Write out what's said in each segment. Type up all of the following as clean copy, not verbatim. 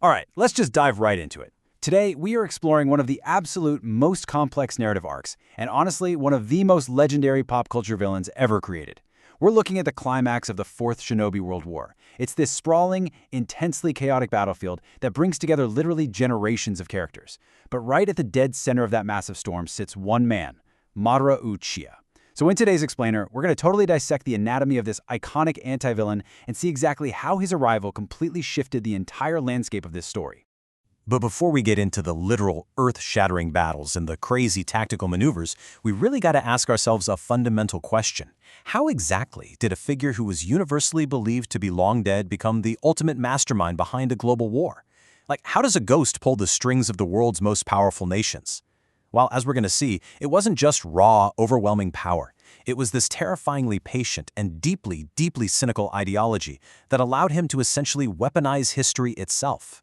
All right, let's just dive right into it. Today, we are exploring one of the absolute most complex narrative arcs, and honestly, one of the most legendary pop culture villains ever created. We're looking at the climax of the Fourth Shinobi World War. It's this sprawling, intensely chaotic battlefield that brings together literally generations of characters. But right at the dead center of that massive storm sits one man, Madara Uchiha. So in today's Explainer, we're going to totally dissect the anatomy of this iconic anti-villain and see exactly how his arrival completely shifted the entire landscape of this story. But before we get into the literal earth-shattering battles and the crazy tactical maneuvers, we really got to ask ourselves a fundamental question. How exactly did a figure who was universally believed to be long dead become the ultimate mastermind behind a global war? Like, how does a ghost pull the strings of the world's most powerful nations? Well, as we're going to see, it wasn't just raw, overwhelming power. It was this terrifyingly patient and deeply, deeply cynical ideology that allowed him to essentially weaponize history itself.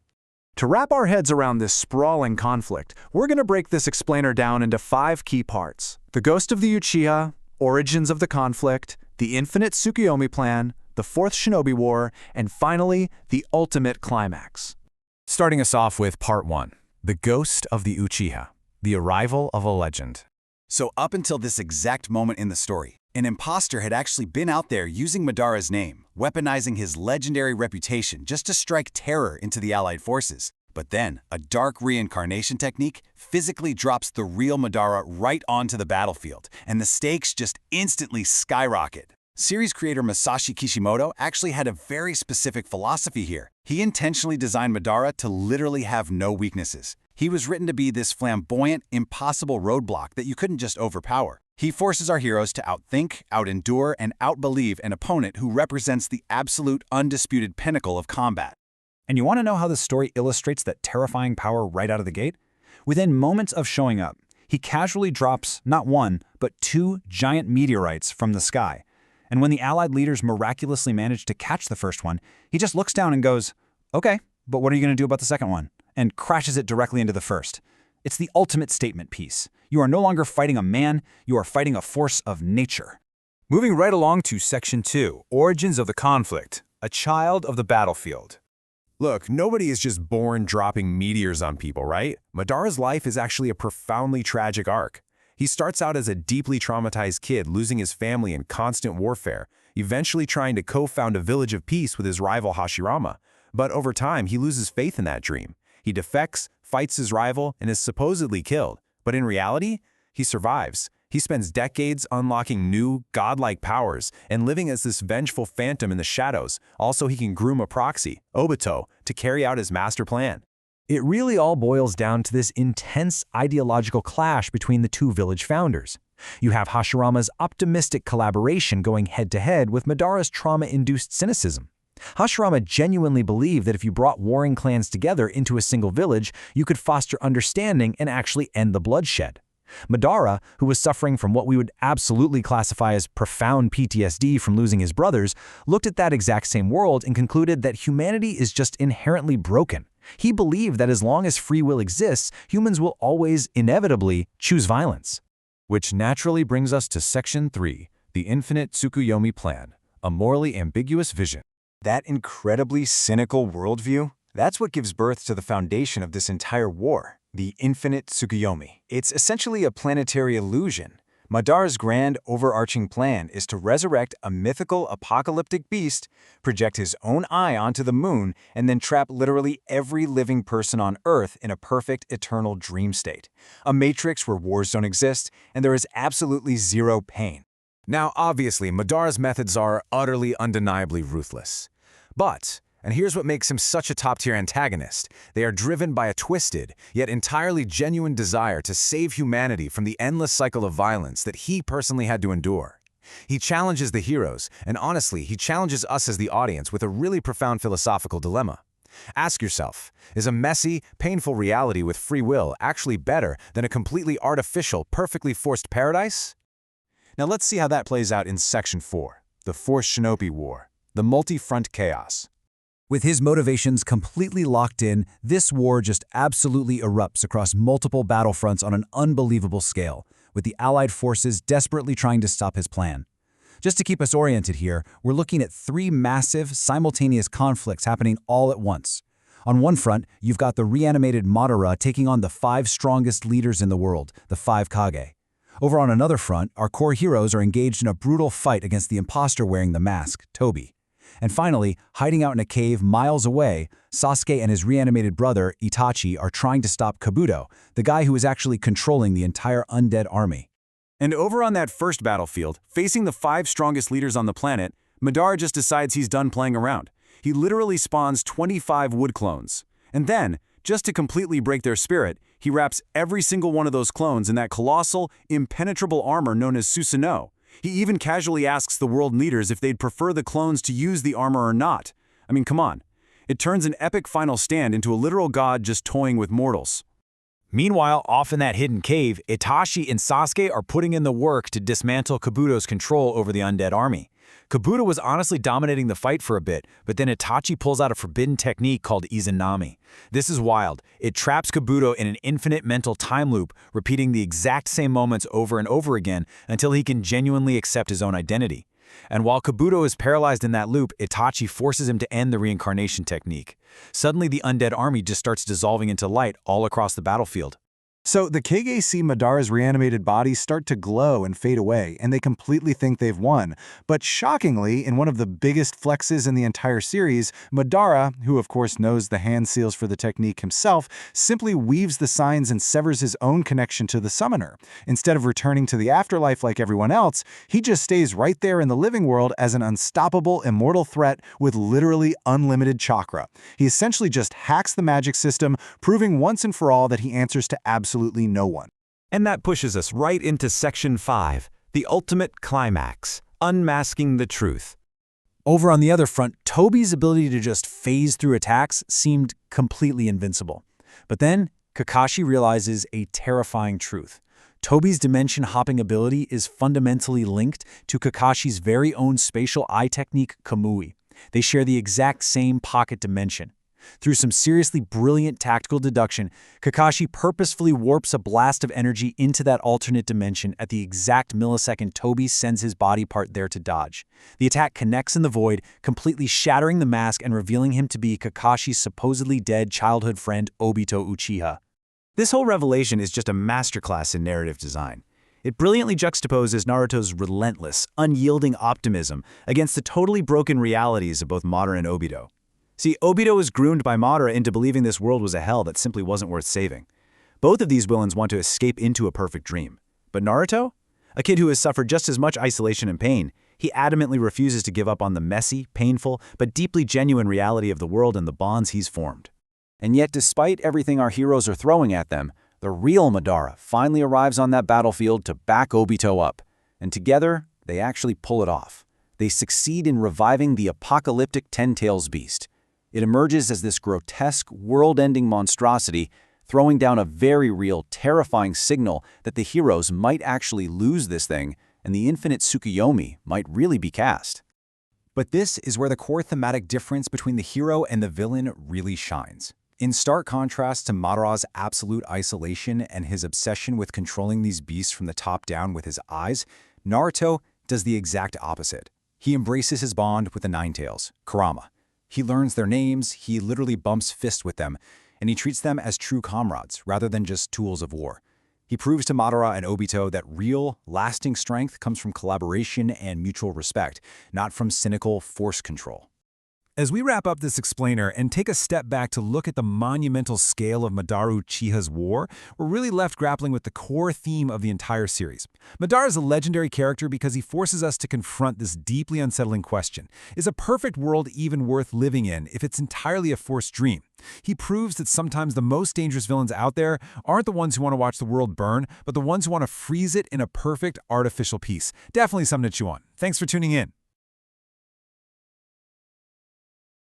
To wrap our heads around this sprawling conflict, we're going to break this explainer down into 5 key parts: the ghost of the Uchiha, origins of the conflict, the infinite Tsukuyomi plan, the Fourth Shinobi War, and finally, the ultimate climax. Starting us off with Part 1, the ghost of the Uchiha, the arrival of a legend. So up until this exact moment in the story, an imposter had actually been out there using Madara's name, weaponizing his legendary reputation just to strike terror into the Allied forces. But then, a dark reincarnation technique physically drops the real Madara right onto the battlefield, and the stakes just instantly skyrocket. Series creator Masashi Kishimoto actually had a very specific philosophy here. He intentionally designed Madara to literally have no weaknesses. He was written to be this flamboyant, impossible roadblock that you couldn't just overpower. He forces our heroes to outthink, outendure, and outbelieve an opponent who represents the absolute, undisputed pinnacle of combat. And you want to know how this story illustrates that terrifying power right out of the gate? Within moments of showing up, he casually drops not one, but 2 giant meteorites from the sky. And when the Allied leaders miraculously manage to catch the first one, he just looks down and goes, "Okay, but what are you going to do about the second one?" and crashes it directly into the first. It's the ultimate statement piece. You are no longer fighting a man, you are fighting a force of nature. Moving right along to Section 2, origins of the conflict, a child of the battlefield. Look, nobody is just born dropping meteors on people, right? Madara's life is actually a profoundly tragic arc. He starts out as a deeply traumatized kid losing his family in constant warfare, eventually trying to co-found a village of peace with his rival Hashirama. But over time, he loses faith in that dream. He defects, fights his rival, and is supposedly killed. But in reality, he survives. He spends decades unlocking new, godlike powers and living as this vengeful phantom in the shadows. Also, he can groom a proxy, Obito, to carry out his master plan. It really all boils down to this intense ideological clash between the 2 village founders. You have Hashirama's optimistic collaboration going head-to-head with Madara's trauma-induced cynicism. Hashirama genuinely believed that if you brought warring clans together into a single village, you could foster understanding and actually end the bloodshed. Madara, who was suffering from what we would absolutely classify as profound PTSD from losing his brothers, looked at that exact same world and concluded that humanity is just inherently broken. He believed that as long as free will exists, humans will always, inevitably, choose violence. Which naturally brings us to Section 3, the infinite Tsukuyomi plan, a morally ambiguous vision. That incredibly cynical worldview, that's what gives birth to the foundation of this entire war, the infinite Tsukuyomi. It's essentially a planetary illusion. Madara's grand overarching plan is to resurrect a mythical apocalyptic beast, project his own eye onto the moon, and then trap literally every living person on Earth in a perfect eternal dream state. A matrix where wars don't exist, and there is absolutely zero pain. Now, obviously, Madara's methods are utterly undeniably ruthless. But, and here's what makes him such a top-tier antagonist, they are driven by a twisted, yet entirely genuine desire to save humanity from the endless cycle of violence that he personally had to endure. He challenges the heroes, and honestly, he challenges us as the audience with a really profound philosophical dilemma. Ask yourself, is a messy, painful reality with free will actually better than a completely artificial, perfectly forced paradise? Now let's see how that plays out in Section 4, the Fourth Shinobi War, the multi-front chaos. With his motivations completely locked in, this war just absolutely erupts across multiple battlefronts on an unbelievable scale, with the Allied forces desperately trying to stop his plan. Just to keep us oriented here, we're looking at 3 massive, simultaneous conflicts happening all at once. On one front, you've got the reanimated Madara taking on the 5 strongest leaders in the world, the 5 Kage. Over on another front, our core heroes are engaged in a brutal fight against the imposter wearing the mask, Toby. And finally, hiding out in a cave miles away, Sasuke and his reanimated brother, Itachi, are trying to stop Kabuto, the guy who is actually controlling the entire undead army. And over on that first battlefield, facing the 5 strongest leaders on the planet, Madara just decides he's done playing around. He literally spawns 25 wood clones. And then, just to completely break their spirit, he wraps every single one of those clones in that colossal, impenetrable armor known as Susanoo. He even casually asks the world leaders if they'd prefer the clones to use the armor or not. I mean, come on. It turns an epic final stand into a literal god just toying with mortals. Meanwhile, off in that hidden cave, Itachi and Sasuke are putting in the work to dismantle Kabuto's control over the undead army. Kabuto was honestly dominating the fight for a bit, but then Itachi pulls out a forbidden technique called Izanami. This is wild. It traps Kabuto in an infinite mental time loop, repeating the exact same moments over and over again until he can genuinely accept his own identity. And while Kabuto is paralyzed in that loop, Itachi forces him to end the reincarnation technique. Suddenly, the undead army just starts dissolving into light all across the battlefield. So the Kage see Madara's reanimated body start to glow and fade away, and they completely think they've won. But shockingly, in one of the biggest flexes in the entire series, Madara, who of course knows the hand seals for the technique himself, simply weaves the signs and severs his own connection to the summoner. Instead of returning to the afterlife like everyone else, he just stays right there in the living world as an unstoppable, immortal threat with literally unlimited chakra. He essentially just hacks the magic system, proving once and for all that he answers to absolutely no one. And that pushes us right into Section 5, the ultimate climax, unmasking the truth. Over on the other front, Toby's ability to just phase through attacks seemed completely invincible. But then, Kakashi realizes a terrifying truth. Toby's dimension-hopping ability is fundamentally linked to Kakashi's very own spatial eye technique, Kamui. They share the exact same pocket dimension. Through some seriously brilliant tactical deduction, Kakashi purposefully warps a blast of energy into that alternate dimension at the exact millisecond Toby sends his body part there to dodge. The attack connects in the void, completely shattering the mask and revealing him to be Kakashi's supposedly dead childhood friend Obito Uchiha. This whole revelation is just a masterclass in narrative design. It brilliantly juxtaposes Naruto's relentless, unyielding optimism against the totally broken realities of both Madara and Obito. See, Obito was groomed by Madara into believing this world was a hell that simply wasn't worth saving. Both of these villains want to escape into a perfect dream. But Naruto? A kid who has suffered just as much isolation and pain, he adamantly refuses to give up on the messy, painful, but deeply genuine reality of the world and the bonds he's formed. And yet, despite everything our heroes are throwing at them, the real Madara finally arrives on that battlefield to back Obito up. And together, they actually pull it off. They succeed in reviving the apocalyptic Ten-Tails beast. It emerges as this grotesque, world-ending monstrosity, throwing down a very real, terrifying signal that the heroes might actually lose this thing, and the infinite Tsukuyomi might really be cast. But this is where the core thematic difference between the hero and the villain really shines. In stark contrast to Madara's absolute isolation and his obsession with controlling these beasts from the top down with his eyes, Naruto does the exact opposite. He embraces his bond with the Nine-Tails, Kurama. He learns their names, he literally bumps fists with them, and he treats them as true comrades rather than just tools of war. He proves to Madara and Obito that real, lasting strength comes from collaboration and mutual respect, not from cynical force control. As we wrap up this explainer and take a step back to look at the monumental scale of Madara Uchiha's war, we're really left grappling with the core theme of the entire series. Madara is a legendary character because he forces us to confront this deeply unsettling question. Is a perfect world even worth living in if it's entirely a forced dream? He proves that sometimes the most dangerous villains out there aren't the ones who want to watch the world burn, but the ones who want to freeze it in a perfect artificial peace. Definitely something to chew on. Thanks for tuning in.